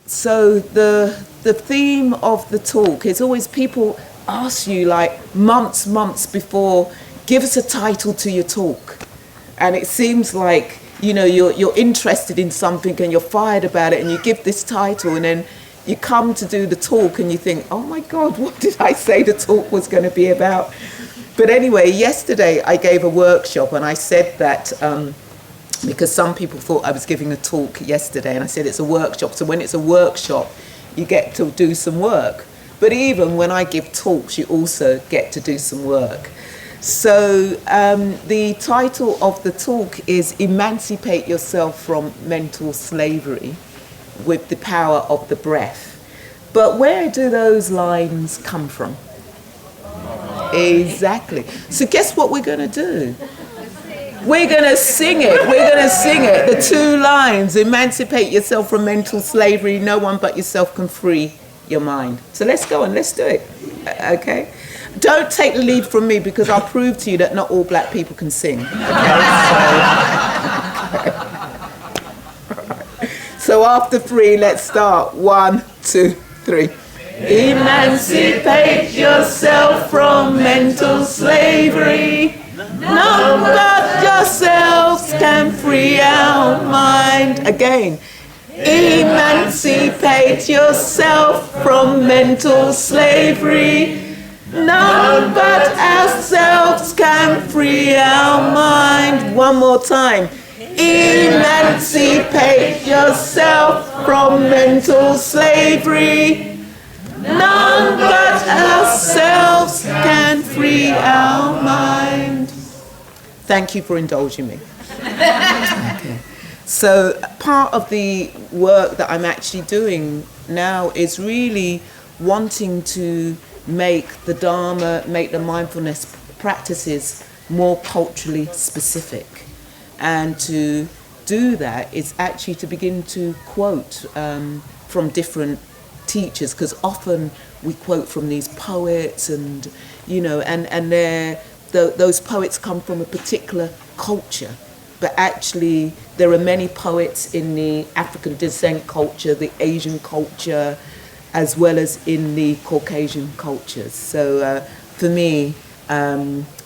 So the theme of the talk is always, people ask you like months before, give us a title to your talk. And it seems like, you know, you're interested in something and you're fired about it and you give this title, and then you come to do the talk and you think, oh my God, what did I say the talk was going to be about? But anyway, yesterday I gave a workshop and I said that, because some people thought I was giving a talk yesterday, and I said it's a workshop. So when it's a workshop, you get to do some work. But even when I give talks, you also get to do some work. So the title of the talk is Emancipate Yourself from Mental Slavery with the Power of the Breath. But where do those lines come from? Exactly. So guess what we're going to do? We're going to sing it. We're going to sing it. The two lines, emancipate yourself from mental slavery. No one but yourself can free your mind. So let's go on. Let's do it. Okay? Don't take the lead from me, because I'll prove to you that not all black people can sing. Okay? So after 3, let's start. 1, 2, 3. Emancipate yourself from mental slavery. None but yourselves can free our mind. Again. Emancipate yourself from mental slavery. None but ourselves can free our mind. One more time. Emancipate yourself from mental slavery. None but ourselves can free our mind. Thank you for indulging me. Okay. So part of the work that I'm actually doing now is really wanting to make the Dharma, make the mindfulness practices more culturally specific. And to do that is actually to begin to quote from different teachers, because often we quote from these poets, and you know, and those poets come from a particular culture, but actually there are many poets in the African descent culture, the Asian culture, as well as in the Caucasian cultures. So for me,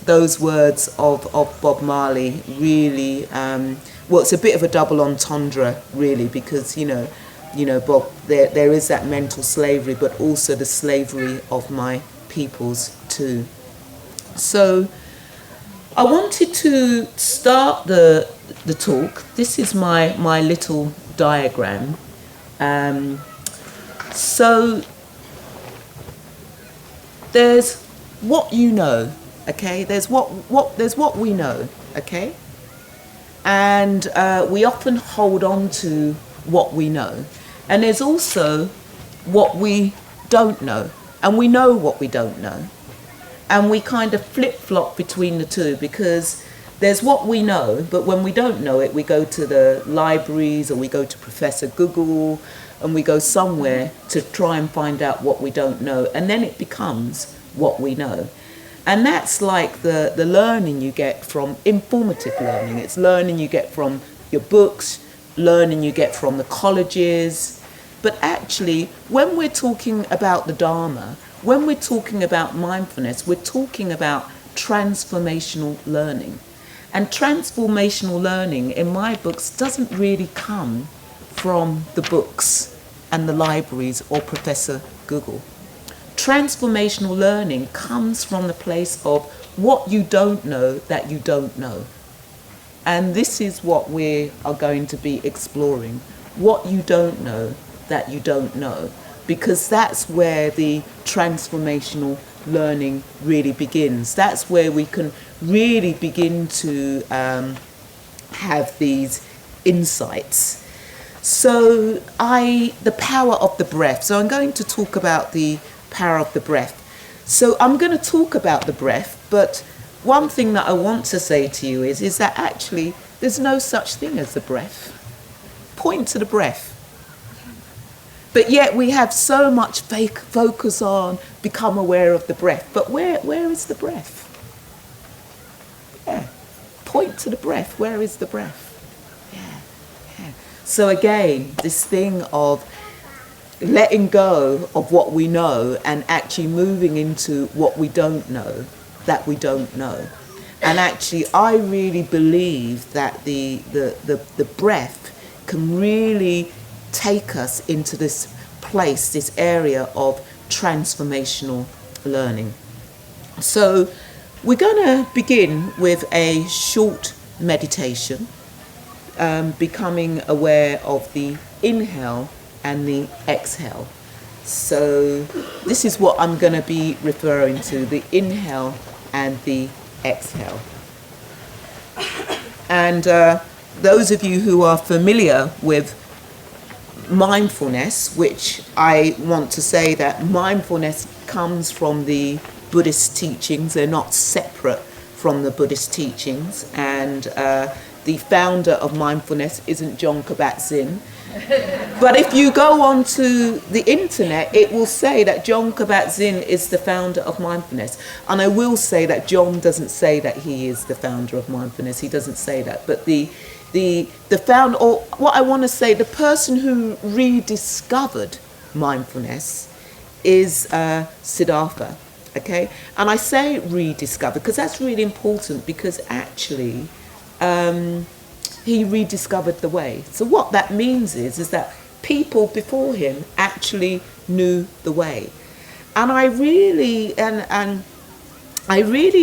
those words of Bob Marley really, well, it's a bit of a double entendre really, because you know, Bob, there is that mental slavery, but also the slavery of my peoples too. So I wanted to start the talk. This is my little diagram. So there's what you know, okay? There's what we know, okay? And we often hold on to what we know. And there's also what we don't know. And we know what we don't know. And we kind of flip-flop between the two, because there's what we know, but when we don't know it, we go to the libraries, or we go to Professor Google, and we go somewhere to try and find out what we don't know. And then it becomes what we know. And that's like the learning you get from informative learning. It's learning you get from your books, learning you get from the colleges. But actually, when we're talking about the Dharma, when we're talking about mindfulness, we're talking about transformational learning. And transformational learning, in my books, doesn't really come from the books and the libraries or Professor Google. Transformational learning comes from the place of what you don't know that you don't know. And this is what we are going to be exploring. What you don't know that you don't know. Because that's where the transformational learning really begins. That's where we can really begin to have these insights. So the power of the breath. So I'm going to talk about the power of the breath. So I'm going to talk about the breath, but one thing that I want to say to you is that actually there's no such thing as the breath. Point to the breath. But yet we have so much focus on become aware of the breath. But where is the breath? Yeah. Point to the breath. Where is the breath? Yeah. So again, this thing of letting go of what we know and actually moving into what we don't know, that we don't know. And actually, I really believe that the breath can really take us into this place, this area of transformational learning. So we're going to begin with a short meditation, becoming aware of the inhale and the exhale. So this is what I'm going to be referring to, the inhale and the exhale. And those of you who are familiar with mindfulness, which I want to say that mindfulness comes from the Buddhist teachings, they're not separate from the Buddhist teachings, and the founder of mindfulness isn't Jon Kabat-Zinn. But if you go onto the internet, it will say that Jon Kabat-Zinn is the founder of mindfulness. And I will say that Jon doesn't say that he is the founder of mindfulness. He doesn't say that. But the founder, or what I want to say, the person who rediscovered mindfulness is Siddhartha. Okay? And I say rediscovered because that's really important, because actually he rediscovered the way. So what that means is that people before him actually knew the way. And I really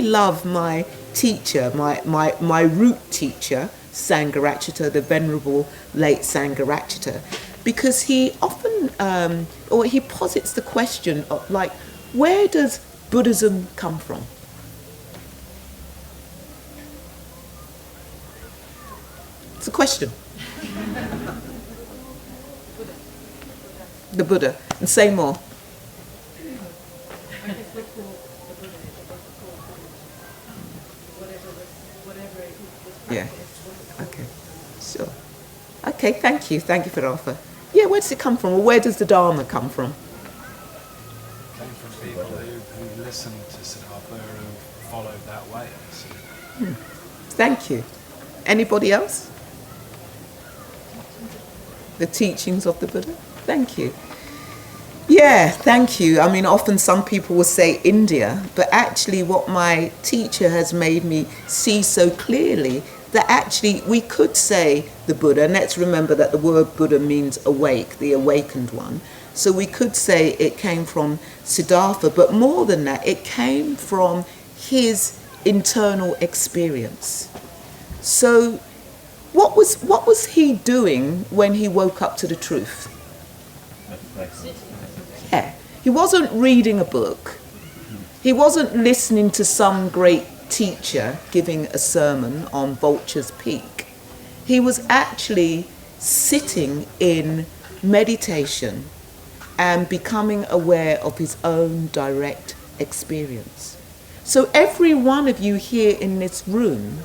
love my teacher, my root teacher, Sangharakshita, the venerable late Sangharakshita, because he often or he posits the question of, like, where does Buddhism come from? It's a question. The Buddha. And say more. Yeah. Okay. Sure. Okay, thank you. Thank you for the offer. Yeah, where does it come from? Or where does the Dharma come from? It came from people who listened to Siddhartha, who followed that way. Thank you. Anybody else? The teachings of the Buddha? Thank you. Yeah, thank you. I mean, often some people will say India, but actually what my teacher has made me see so clearly, that actually we could say the Buddha, and let's remember that the word Buddha means awake, the awakened one. So we could say it came from Siddhartha, but more than that, it came from his internal experience. So what was he doing when he woke up to the truth? Yeah, he wasn't reading a book. He wasn't listening to some great teacher giving a sermon on Vulture's Peak. He was actually sitting in meditation and becoming aware of his own direct experience. So every one of you here in this room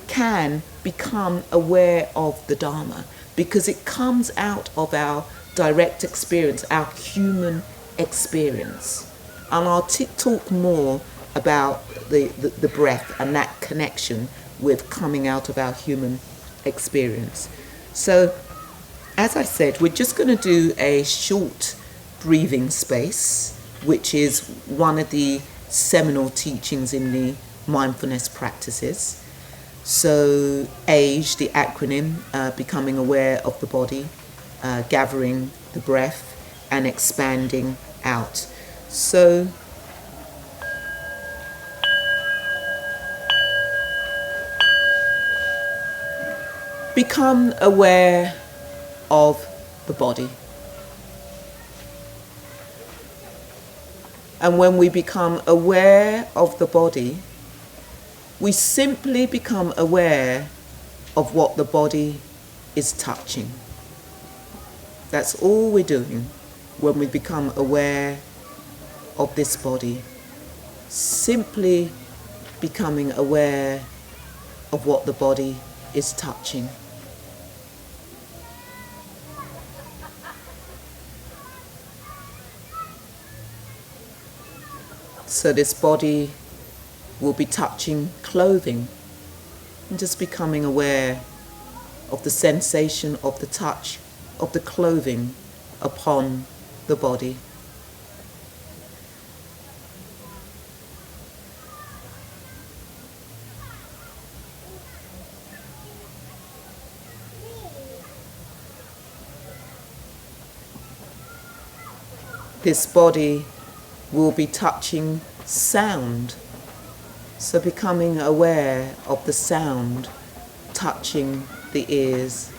can become aware of the Dharma, because it comes out of our direct experience, our human experience. And I'll talk more about the breath and that connection with coming out of our human experience. So, as I said, we're just going to do a short breathing space, which is one of the seminal teachings in the mindfulness practices. So AGE, the acronym, becoming aware of the body, gathering the breath and expanding out. So become aware of the body. And when we become aware of the body, we simply become aware of what the body is touching. That's all we're doing when we become aware of this body. Simply becoming aware of what the body is touching. So this body will be touching clothing and just becoming aware of the sensation of the touch of the clothing upon the body. This body will be touching sound, so becoming aware of the sound touching the ears.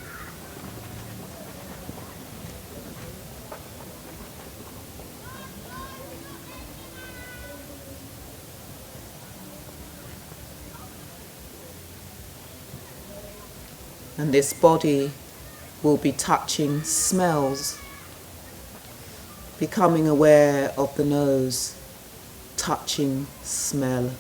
And this body will be touching smells, becoming aware of the nose touching smell.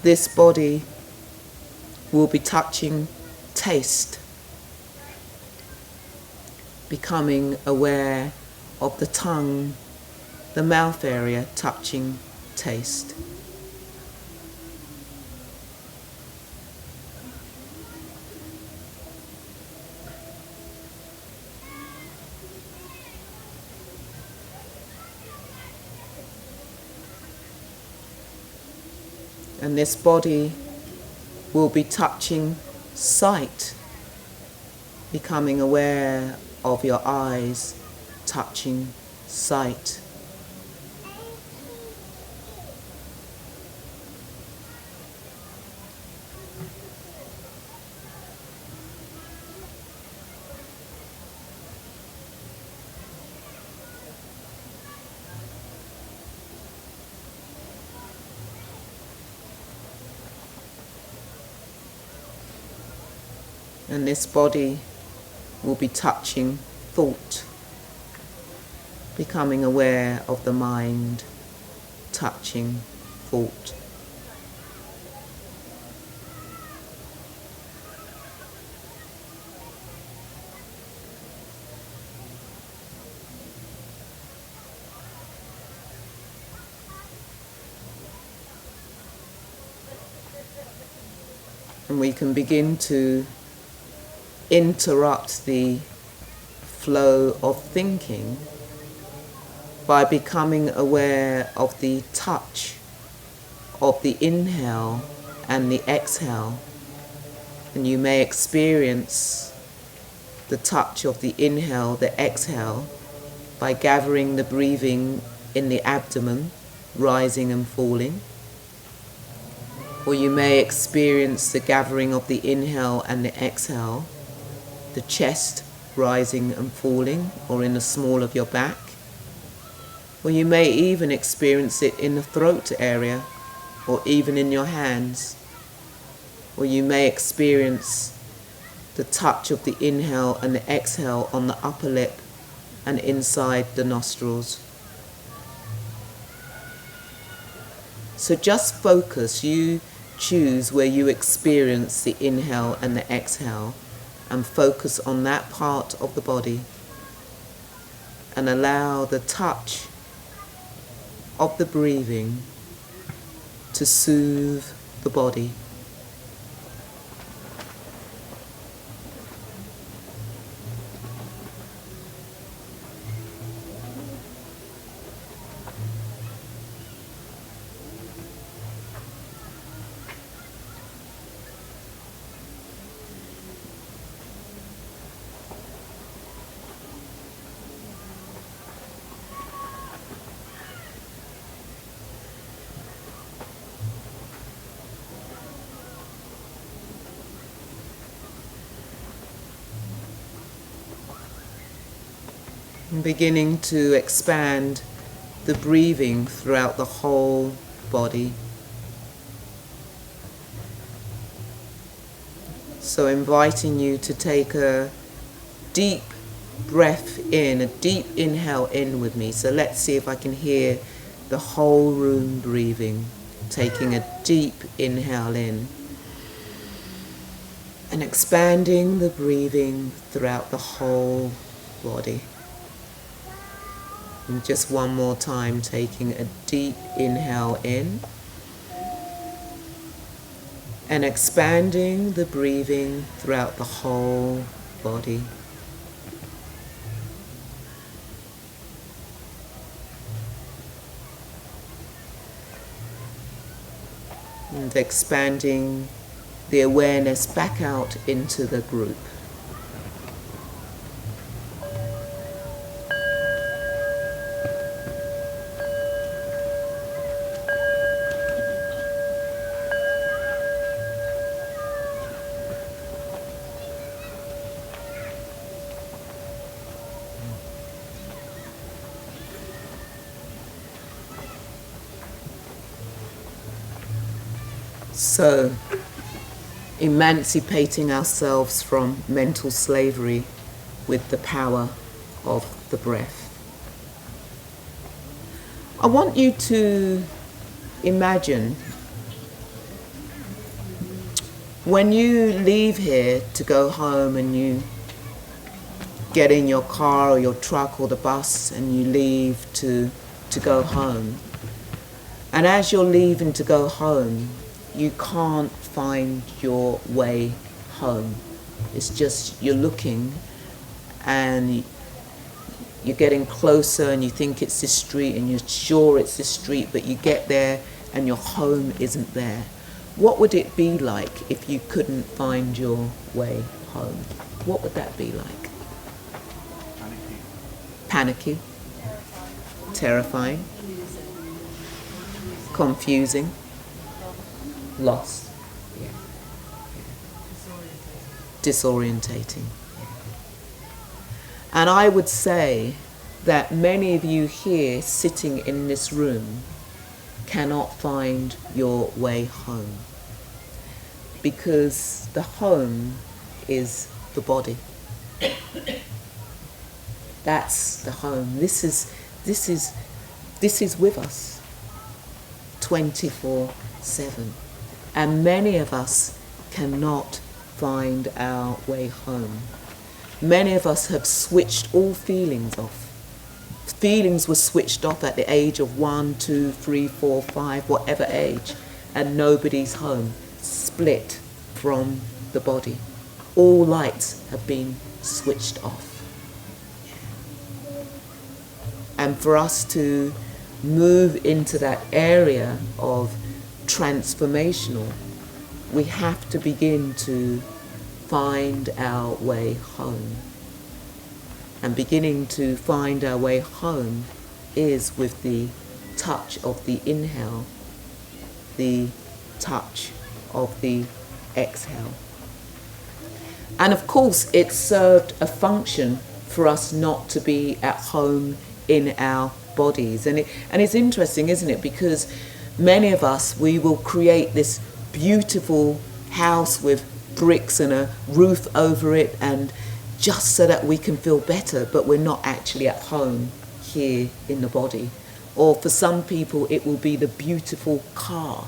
This body will be touching taste, becoming aware of the tongue, the mouth area touching taste. And this body will be touching sight, becoming aware of your eyes touching sight. And this body will be touching thought, becoming aware of the mind touching thought. And we can begin to interrupt the flow of thinking by becoming aware of the touch of the inhale and the exhale. And you may experience the touch of the inhale, the exhale, by gathering the breathing in the abdomen, rising and falling. Or you may experience the gathering of the inhale and the exhale, the chest rising and falling, or in the small of your back. Or you may even experience it in the throat area, or even in your hands. Or you may experience the touch of the inhale and the exhale on the upper lip and inside the nostrils. So just focus, you choose where you experience the inhale and the exhale, and focus on that part of the body, and allow the touch of the breathing to soothe the body. And beginning to expand the breathing throughout the whole body. So inviting you to take a deep breath in, a deep inhale in with me. So let's see if I can hear the whole room breathing, taking a deep inhale in and expanding the breathing throughout the whole body. And just one more time, taking a deep inhale in and expanding the breathing throughout the whole body. And expanding the awareness back out into the group. So, emancipating ourselves from mental slavery with the power of the breath. I want you to imagine when you leave here to go home and you get in your car or your truck or the bus and you leave to go home. And as you're leaving to go home, you can't find your way home. It's just you're looking and you're getting closer and you think it's this street and you're sure it's this street, but you get there and your home isn't there. What would it be like if you couldn't find your way home? What would that be like? Panicky. Terrifying. Confusing. Lost. Yeah. Disorientating. Yeah. And I would say that many of you here sitting in this room cannot find your way home because the home is the body. That's the home. This is with us 24/7. And many of us cannot find our way home. Many of us have switched all feelings off. Feelings were switched off at the age of 1, 2, 3, 4, 5, whatever age, and nobody's home, split from the body. All lights have been switched off. And for us to move into that area of transformational, we have to begin to find our way home. And beginning to find our way home is with the touch of the inhale, the touch of the exhale. And of course, it served a function for us not to be at home in our bodies. And it's interesting, isn't it? Because many of us, we will create this beautiful house with bricks and a roof over it, and just so that we can feel better, but we're not actually at home here in the body. Or for some people, it will be the beautiful car.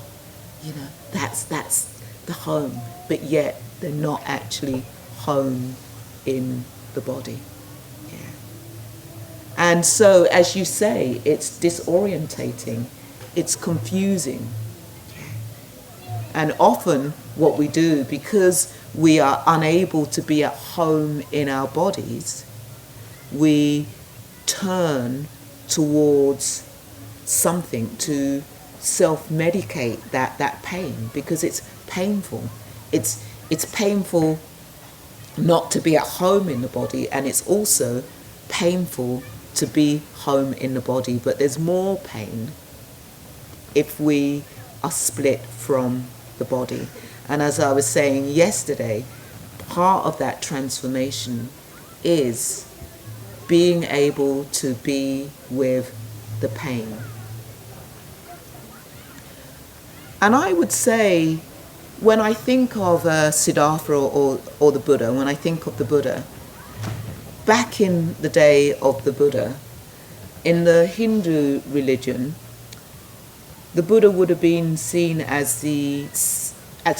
You know, that's the home, but yet they're not actually home in the body. Yeah. And so, as you say, it's disorientating, it's confusing. And often what we do, because we are unable to be at home in our bodies, we turn towards something to self-medicate that pain, because it's painful. It's painful not to be at home in the body, and it's also painful to be home in the body, but there's more pain if we are split from the body. And as I was saying yesterday, part of that transformation is being able to be with the pain. And I would say, when I think of Siddhartha or the Buddha, when I think of the Buddha, back in the day of the Buddha, in the Hindu religion, the Buddha would have been seen as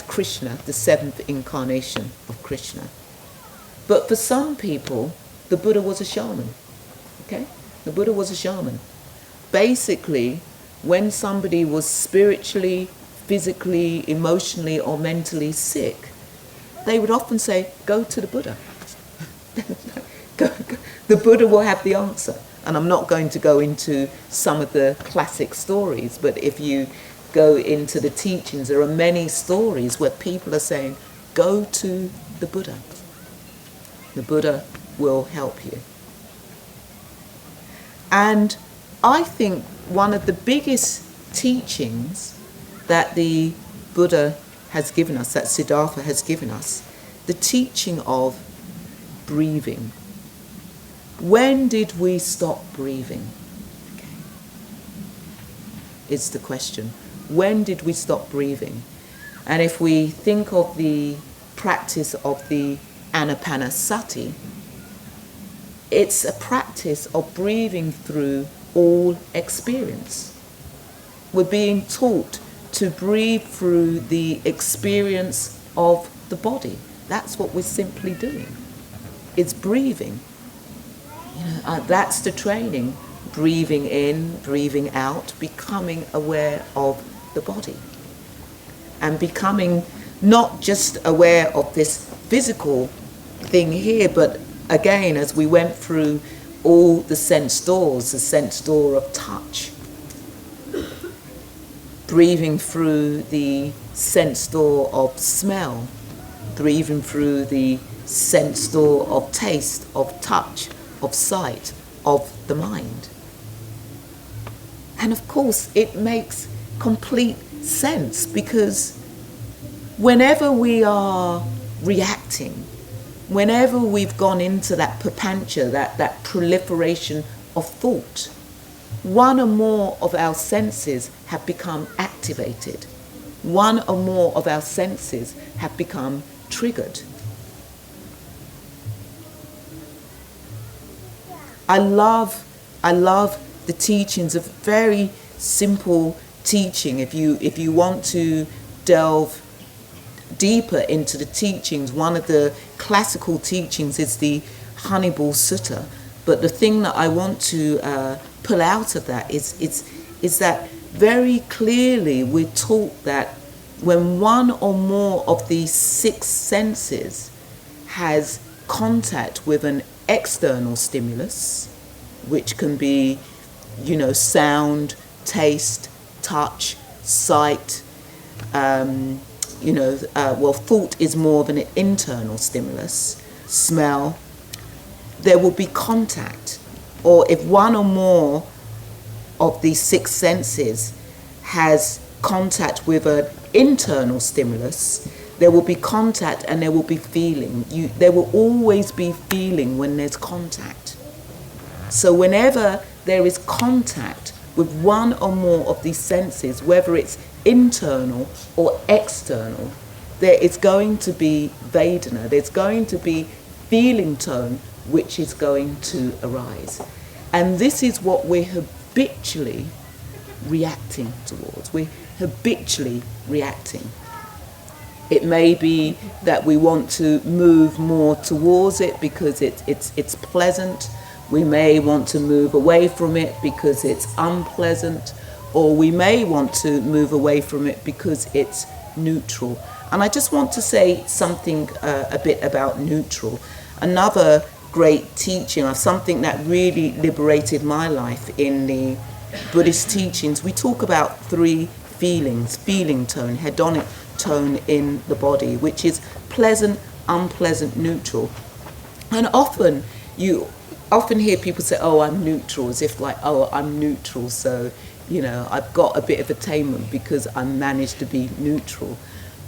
Krishna, the seventh incarnation of Krishna. But for some people, the Buddha was a shaman. Okay? The Buddha was a shaman. Basically, when somebody was spiritually, physically, emotionally, or mentally sick, they would often say, go to the Buddha. The Buddha will have the answer. And I'm not going to go into some of the classic stories, but if you go into the teachings, there are many stories where people are saying, go to the Buddha. The Buddha will help you. And I think one of the biggest teachings that the Buddha has given us, that Siddhartha has given us, the teaching of breathing. When did we stop breathing? Okay. It's the question. When did we stop breathing? And if we think of the practice of the Anapanasati, it's a practice of breathing through all experience. We're being taught to breathe through the experience of the body. That's what we're simply doing. It's breathing. That's the training. Breathing in, breathing out, becoming aware of the body. And becoming not just aware of this physical thing here, but again, as we went through all the sense doors, the sense door of touch, breathing through the sense door of smell, breathing through the sense door of taste, of touch, of sight, of the mind. And of course, it makes complete sense, because whenever we are reacting, whenever we've gone into that papancha, that proliferation of thought, one or more of our senses have become activated. One or more of our senses have become triggered. I love the teachings of very simple teaching. If you want to delve deeper into the teachings, one of the classical teachings is the Honeyball Sutta. But the thing that I want to pull out of that is that very clearly we're taught that when one or more of these six senses has contact with an external stimulus, which can be, sound, taste, touch, sight, thought is more of an internal stimulus, smell, there will be contact. Or if one or more of these six senses has contact with an internal stimulus, there will be contact and there will be feeling. There will always be feeling when there's contact. So whenever there is contact with one or more of these senses, whether it's internal or external, there is going to be Vedana, there's going to be feeling tone which is going to arise. And this is what we're habitually reacting towards. We're habitually reacting. It may be that we want to move more towards it because it's pleasant. We may want to move away from it because it's unpleasant. Or we may want to move away from it because it's neutral. And I just want to say something a bit about neutral. Another great teaching, or something that really liberated my life in the Buddhist teachings, we talk about three feelings: feeling tone, hedonic tone in the body, which is pleasant, unpleasant, neutral. And often you hear people say, oh, I'm neutral, as if like, oh, I'm neutral, so I've got a bit of attainment because I managed to be neutral.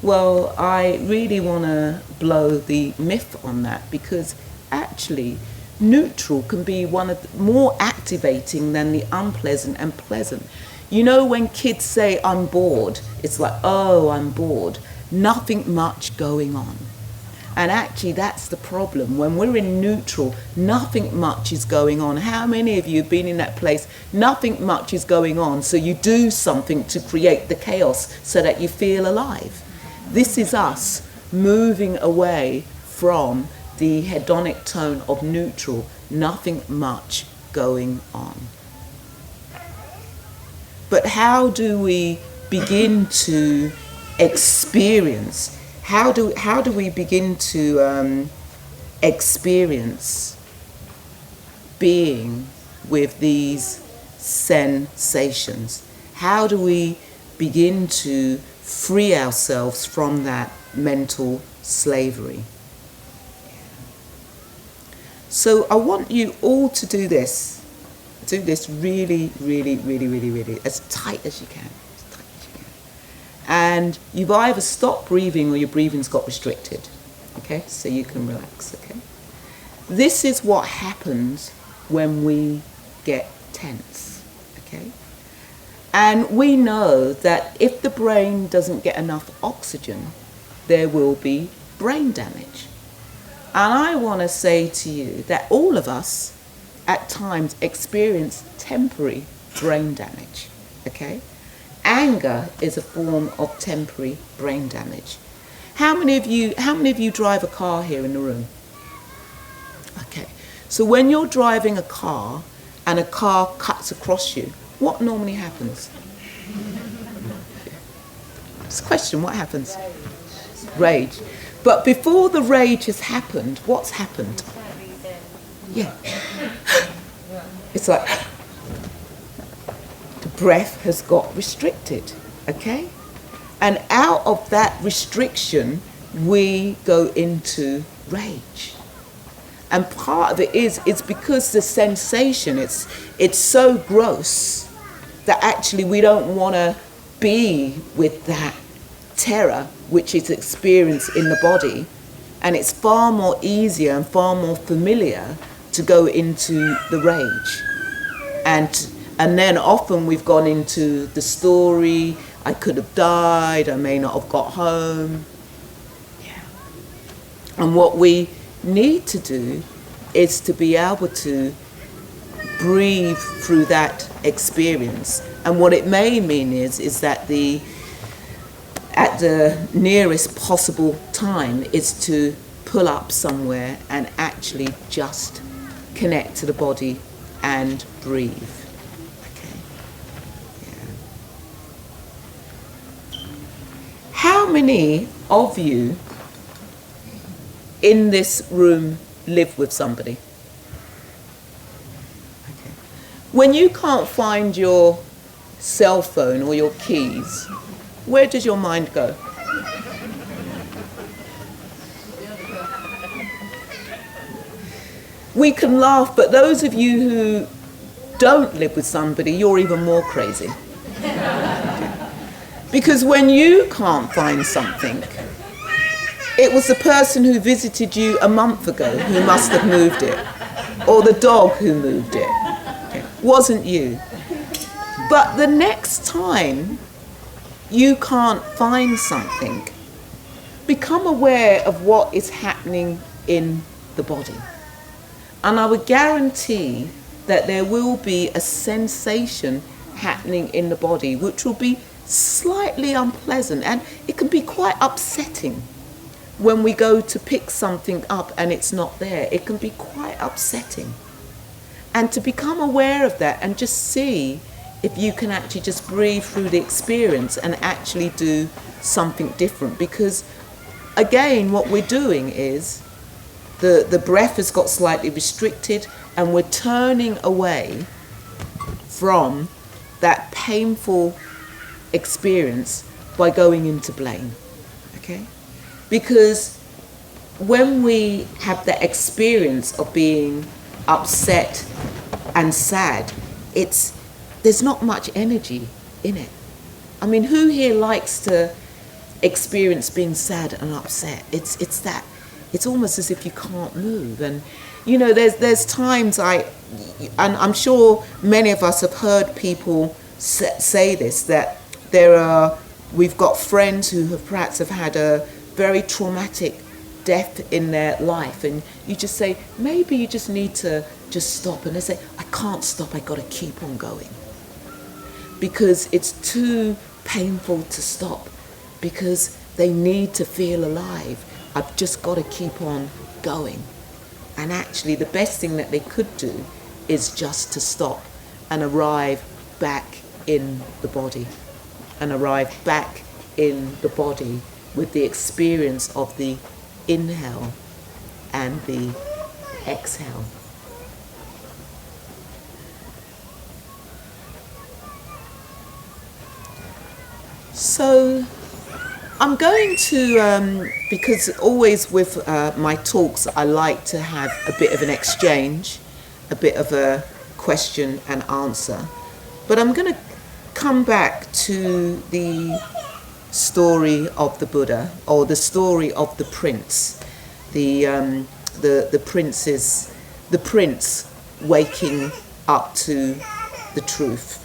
Well, I really want to blow the myth on that, because actually neutral can be one of the more activating than the unpleasant and pleasant. When kids say I'm bored, it's like, oh, I'm bored, nothing much going on. And actually that's the problem. When we're in neutral, nothing much is going on. How many of you have been in that place? Nothing much is going on, so you do something to create the chaos so that you feel alive. This is us moving away from the hedonic tone of neutral, nothing much going on. But how do we begin to experience? How do we begin to experience being with these sensations? How do we begin to free ourselves from that mental slavery? So I want you all to do this. Do this really, really, really, really, really, as tight as you can. And you've either stopped breathing or your breathing's got restricted. Okay, so you can relax, okay? This is what happens when we get tense, okay? And we know that if the brain doesn't get enough oxygen, there will be brain damage. And I want to say to you that all of us at times experience temporary brain damage, okay? Anger is a form of temporary brain damage. How many of you drive a car here in the room? Okay. So when you're driving a car and a car cuts across you, what normally happens? It's a question, what happens? Rage. But before the rage has happened, what's happened? Yeah. It's like the breath has got restricted, okay? And out of that restriction, we go into rage. And part of it is, it's because the sensation, it's so gross that actually we don't want to be with that terror which is experienced in the body. And it's far more easier and far more familiar to go into the rage. And then often we've gone into the story, I could have died, I may not have got home. Yeah. And what we need to do is to be able to breathe through that experience. And what it may mean is that at the nearest possible time is to pull up somewhere and actually just connect to the body and breathe. Okay. Yeah. How many of you in this room live with somebody? Okay. When you can't find your cell phone or your keys, where does your mind go? We can laugh, but those of you who don't live with somebody, you're even more crazy. Because when you can't find something, it was the person who visited you a month ago who must have moved it, or the dog who moved it. Okay. Wasn't you. But the next time you can't find something, become aware of what is happening in the body. And I would guarantee that there will be a sensation happening in the body which will be slightly unpleasant, and it can be quite upsetting when we go to pick something up and it's not there. It can be quite upsetting. And to become aware of that and just see if you can actually just breathe through the experience and actually do something different. Because again, what we're doing is the breath has got slightly restricted and we're turning away from that painful experience by going into blame. Okay? Because when we have that experience of being upset and sad, there's not much energy in it. I mean, who here likes to experience being sad and upset? It's almost as if you can't move. And you know, there's times and I'm sure many of us have heard people say this, that we've got friends who have perhaps had a very traumatic death in their life, and you just say, maybe you just need to just stop, and they say, I can't stop, I got to keep on going, because it's too painful to stop, because they need to feel alive. I've just got to keep on going. And actually the best thing that they could do is just to stop and arrive back in the body, and arrive back in the body with the experience of the inhale and the exhale. So I'm going to, because always with my talks I like to have a bit of an exchange, a bit of a question and answer, but I'm going to come back to the story of the Buddha, or the story of the prince, the prince waking up to the truth.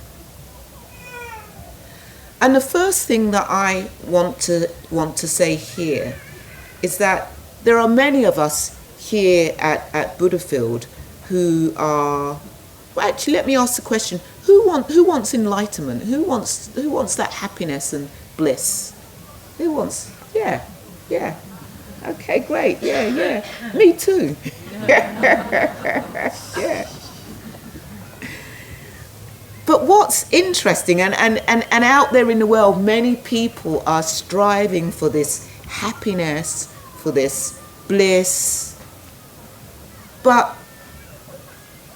And the first thing that I want to say here is that there are many of us here at Buddhafield who are, well, actually let me ask the question, who wants enlightenment? Who wants that happiness and bliss? Who wants? Yeah. Okay, great. Yeah. Me too. Yeah. But what's interesting, and out there in the world, many people are striving for this happiness, for this bliss. But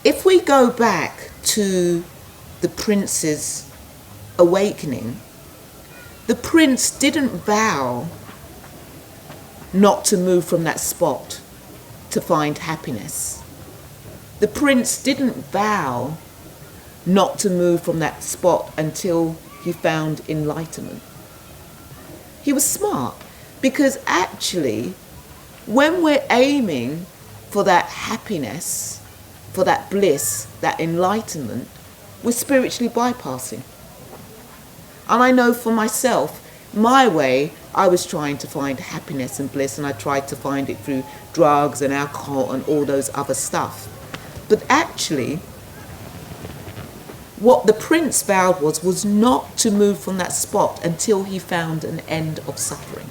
if we go back to the prince's awakening, the prince didn't vow not to move from that spot to find happiness. The prince didn't vow not to move from that spot until he found enlightenment. He was smart, because actually, when we're aiming for that happiness, for that bliss, that enlightenment, we're spiritually bypassing. And I know for myself, my way, I was trying to find happiness and bliss, and I tried to find it through drugs and alcohol and all those other stuff. But actually, what the prince vowed was not to move from that spot until he found an end of suffering.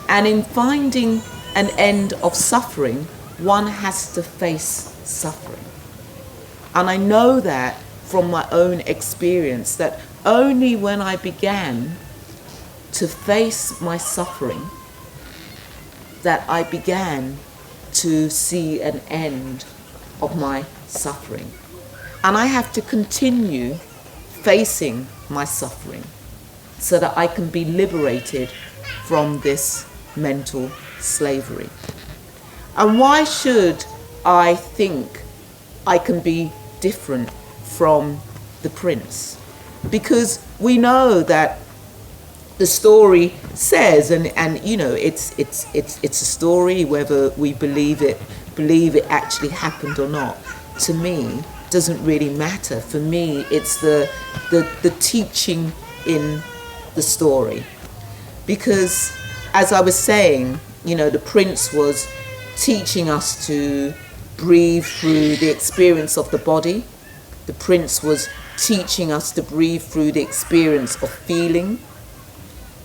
And in finding an end of suffering, one has to face suffering. And I know that from my own experience, that only when I began to face my suffering, that I began to see an end of my suffering. And I have to continue facing my suffering so that I can be liberated from this mental slavery. And why should I think I can be different from the prince? Because we know that the story says, and you know, it's a story, whether we believe it actually happened or not, to me doesn't really matter. For me, it's the teaching in the story. Because as I was saying, you know, the prince was teaching us to breathe through the experience of the body. The prince was teaching us to breathe through the experience of feeling.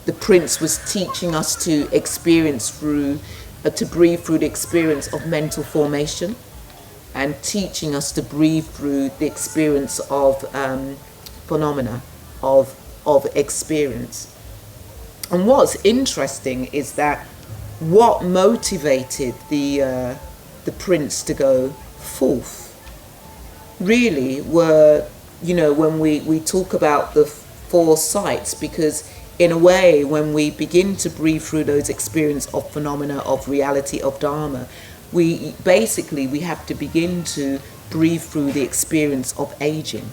The prince was teaching us to breathe through the experience of mental formation, and teaching us to breathe through the experience of phenomena, of experience. And what's interesting is that what motivated the prince to go forth really were, you know, when we talk about the four sights, because in a way, when we begin to breathe through those experiences of phenomena, of reality, of Dharma, we have to begin to breathe through the experience of aging,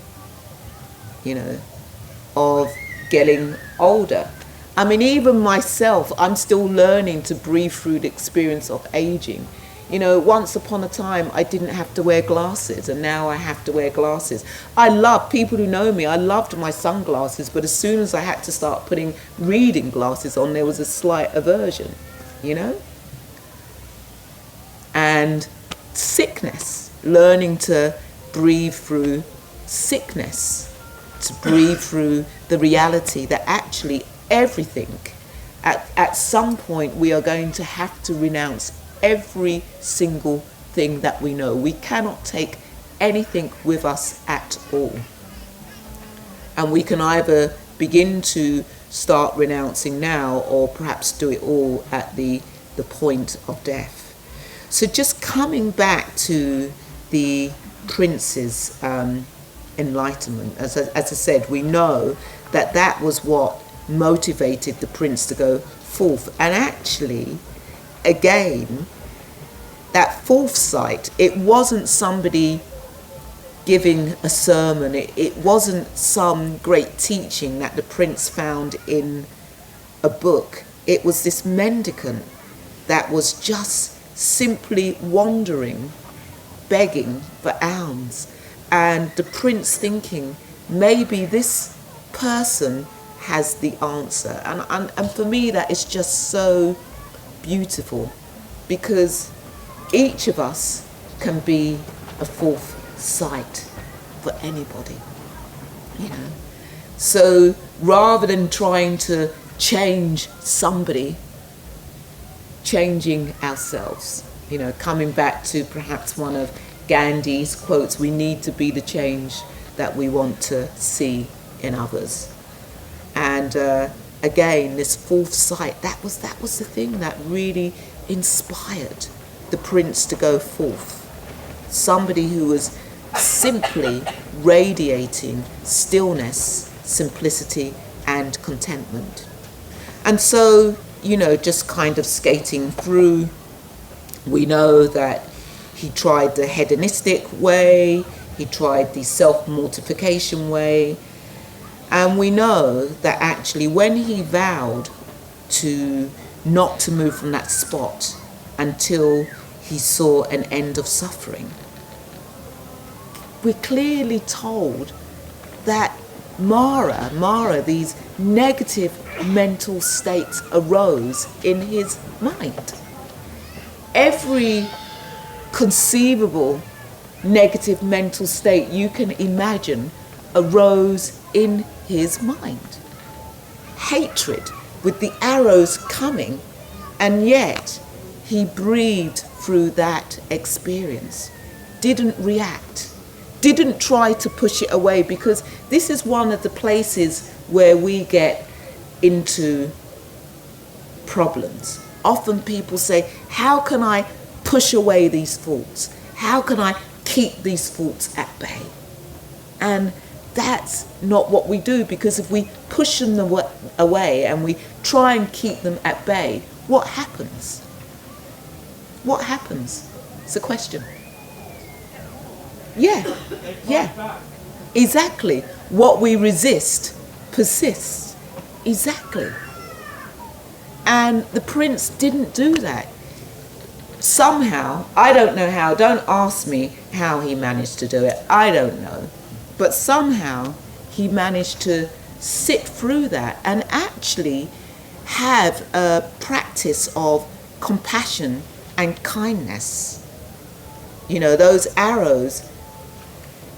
you know, of getting older. I mean, even myself, I'm still learning to breathe through the experience of aging. You know, once upon a time, I didn't have to wear glasses, and now I have to wear glasses. I love, people who know me, I loved my sunglasses, but as soon as I had to start putting reading glasses on, there was a slight aversion, you know? and sickness, learning to breathe through sickness, to breathe through the reality that actually everything, at some point we are going to have to renounce every single thing that we know. We cannot take anything with us at all. And we can either begin to start renouncing now, or perhaps do it all at the point of death. So just coming back to the prince's enlightenment, as I said, we know that that was what motivated the prince to go forth. And actually, again, that fourth sight, it wasn't somebody giving a sermon, it wasn't some great teaching that the prince found in a book. It was this mendicant that was just simply wandering, begging for alms, and the prince thinking, maybe this person has the answer. And for me, that is just so beautiful, because each of us can be a fourth sight for anybody, you know. So rather than trying to change somebody, changing ourselves, you know, coming back to perhaps one of Gandhi's quotes, we need to be the change that we want to see in others. And again, this fourth sight, that was the thing that really inspired the prince to go forth. Somebody who was simply radiating stillness, simplicity, and contentment. And so, you know, just kind of skating through, we know that he tried the hedonistic way, he tried the self-mortification way, and we know that actually when he vowed to not to move from that spot until he saw an end of suffering, we're clearly told that Mara, these negative mental states arose in his mind. Every conceivable negative mental state you can imagine arose in his mind. Hatred, with the arrows coming, and yet he breathed through that experience, didn't react, didn't try to push it away, because this is one of the places where we get into problems. Often people say, how can I push away these thoughts? How can I keep these thoughts at bay? And that's not what we do, because if we push them away and we try and keep them at bay, what happens? What happens? It's a question. Yeah, exactly. What we resist persists. Exactly. And the prince didn't do that. Somehow, I don't know how, don't ask me how he managed to do it, I don't know. But somehow he managed to sit through that and actually have a practice of compassion and kindness. You know, those arrows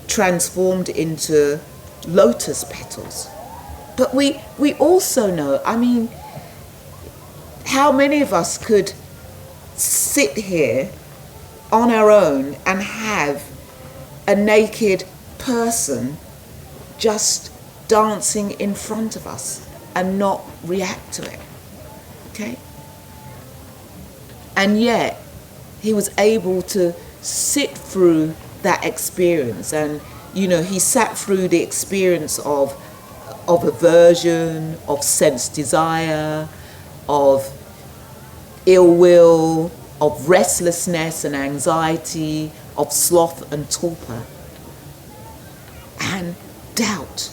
transformed into lotus petals. But we also know, I mean, how many of us could sit here on our own and have a naked person just dancing in front of us and not react to it? Okay? And yet he was able to sit through that experience, and you know, he sat through the experience of aversion, of sense desire, of ill will, of restlessness and anxiety, of sloth and torpor, and doubt.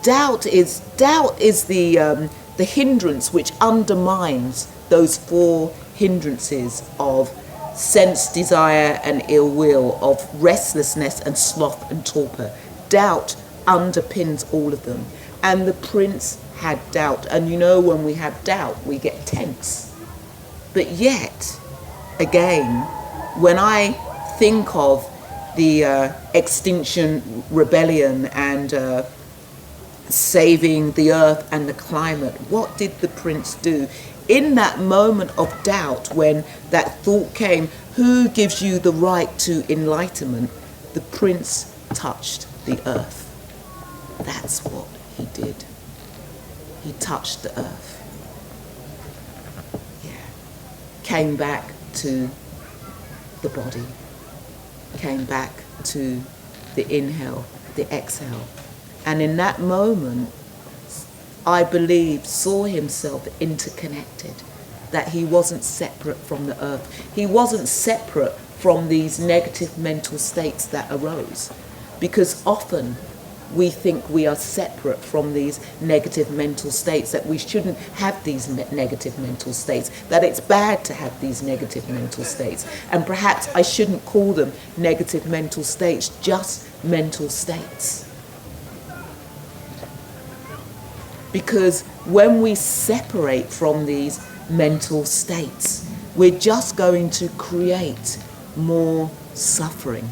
Doubt is the hindrance which undermines those four hindrances of sense desire and ill will, of restlessness and sloth and torpor. Doubt underpins all of them. And the prince had doubt. And you know, when we have doubt, we get tense. But yet, again, when I think of the Extinction Rebellion and saving the earth and the climate, what did the prince do? In that moment of doubt, when that thought came, who gives you the right to enlightenment? The prince touched the earth. That's what he did. He touched the earth. Yeah. Came back to the body. Came back to the inhale, the exhale. And in that moment, I believe, saw himself interconnected, that he wasn't separate from the earth. He wasn't separate from these negative mental states that arose. Because often we think we are separate from these negative mental states, that we shouldn't have these negative mental states, that it's bad to have these negative mental states. And perhaps I shouldn't call them negative mental states, just mental states. Because when we separate from these mental states, we're just going to create more suffering.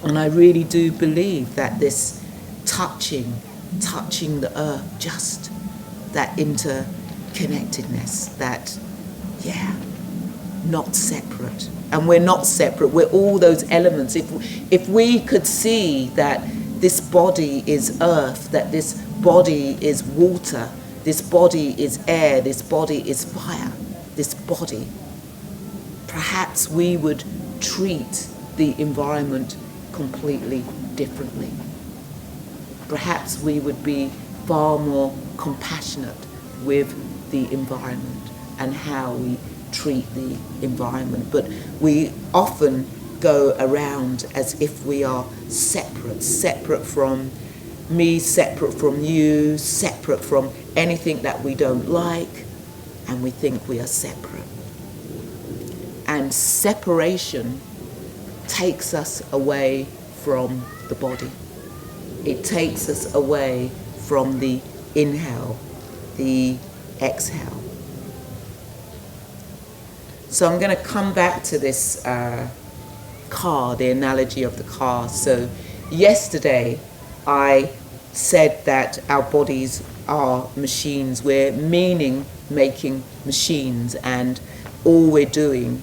And I really do believe that this touching the earth, just that interconnectedness, that, not separate. And we're not separate, we're all those elements. If we could see that this body is earth, that this body is water, this body is air, this body is fire, this body, perhaps we would treat the environment completely differently. Perhaps we would be far more compassionate with the environment and how we treat the environment. But we often go around as if we are separate from me, separate from you, separate from anything that we don't like, and we think we are separate. And separation takes us away from the body. It takes us away from the inhale, the exhale. So I'm going to come back to this car, the analogy of the car. So yesterday I said that our bodies are machines. We're meaning-making machines, and all we're doing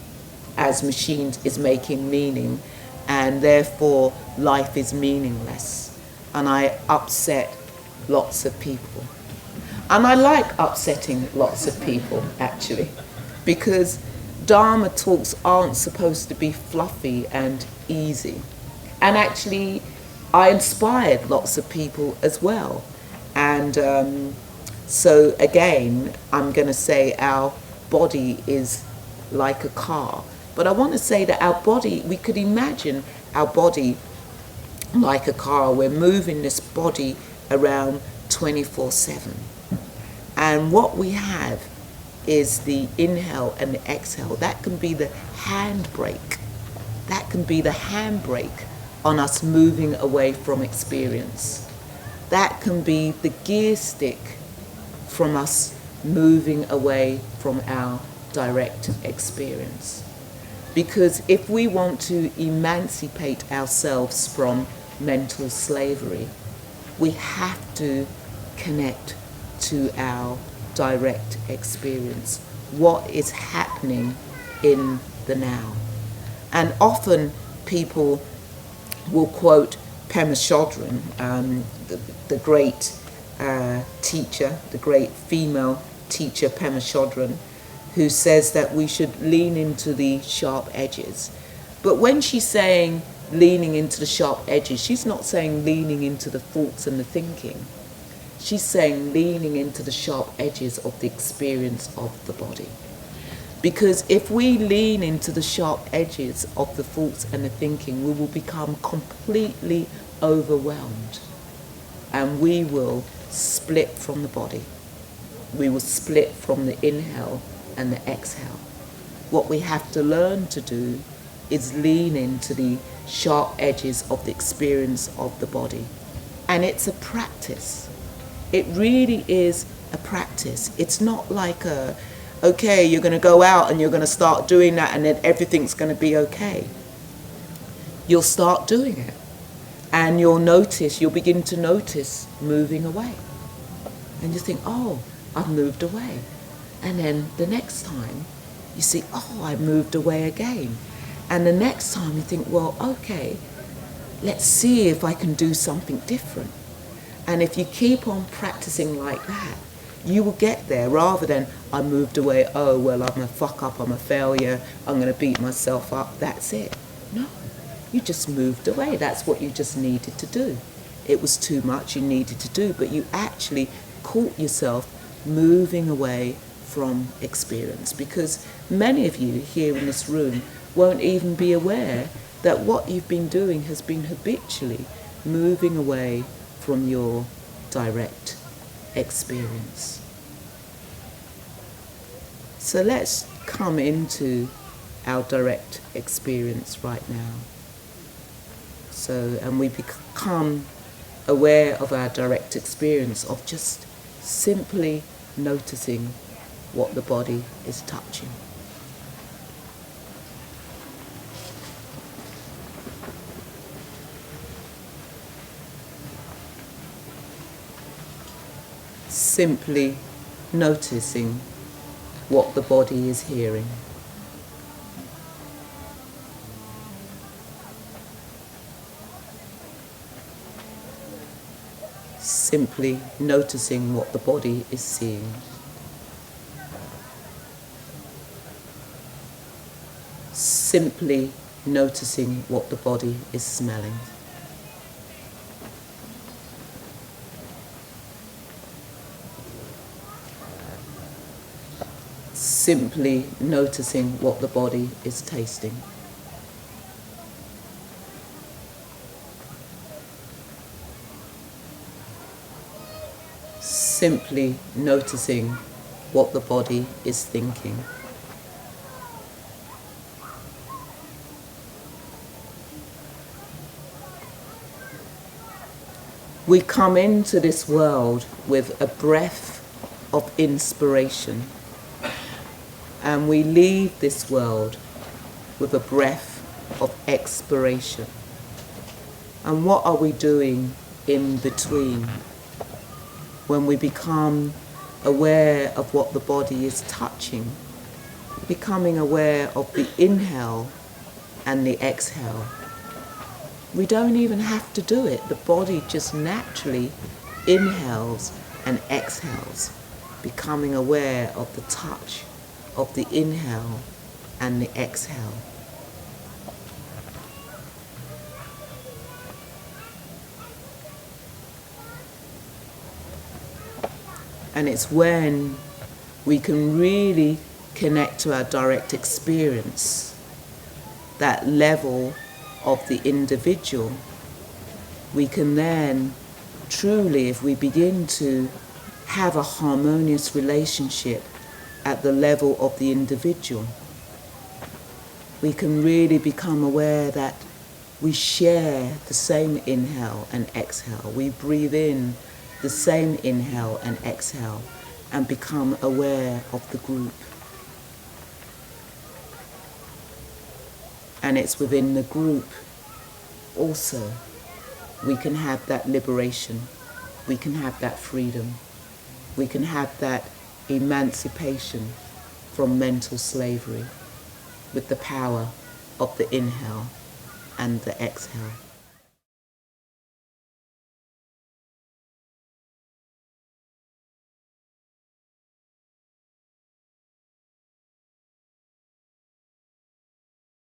as machines is making meaning, and therefore life is meaningless. And I upset lots of people. And I like upsetting lots of people, actually, because Dharma talks aren't supposed to be fluffy and easy. And actually, I inspired lots of people as well. And so again, I'm going to say our body is like a car. But I want to say that our body, we could imagine our body like a car. We're moving this body around 24/7. And what we have is the inhale and the exhale. That can be the handbrake. That can be the handbrake on us moving away from experience. That can be the gear stick from us moving away from our direct experience. Because if we want to emancipate ourselves from mental slavery, we have to connect to our direct experience, what is happening in the now. And often people will quote Pema Chodron, the great teacher, the great female teacher Pema Chodron, who says that we should lean into the sharp edges. But when she's saying leaning into the sharp edges, she's not saying leaning into the thoughts and the thinking. She's saying leaning into the sharp edges of the experience of the body. Because if we lean into the sharp edges of the thoughts and the thinking, we will become completely overwhelmed. And we will split from the body. We will split from the inhale and the exhale. What we have to learn to do is lean into the sharp edges of the experience of the body. And it's a practice. It really is a practice. It's not like okay, you're going to go out and you're going to start doing that and then everything's going to be okay. You'll start doing it. And you'll begin to notice moving away. And you think, oh, I've moved away. And then the next time you see, oh, I moved away again. And the next time you think, well, okay, let's see if I can do something different. And if you keep on practicing like that, you will get there, rather than I moved away, oh, well, I'm a fuck up, I'm a failure, I'm going to beat myself up, that's it. No, you just moved away. That's what you just needed to do. It was too much you needed to do, but you actually caught yourself moving away from experience, because many of you here in this room won't even be aware that what you've been doing has been habitually moving away from your direct experience. So let's come into our direct experience right now. And we become aware of our direct experience of just simply noticing what the body is touching. Simply noticing what the body is hearing. Simply noticing what the body is seeing. Simply noticing what the body is smelling. Simply noticing what the body is tasting. Simply noticing what the body is thinking. We come into this world with a breath of inspiration, and we leave this world with a breath of expiration. And what are we doing in between? When we become aware of what the body is touching, becoming aware of the inhale and the exhale. We don't even have to do it. The body just naturally inhales and exhales, becoming aware of the touch of the inhale and the exhale. And it's when we can really connect to our direct experience, that level of the individual, we can then truly, if we begin to have a harmonious relationship at the level of the individual, we can really become aware that we share the same inhale and exhale. We breathe in the same inhale and exhale and become aware of the group. And it's within the group also we can have that liberation, we can have that freedom, we can have that emancipation from mental slavery with the power of the inhale and the exhale.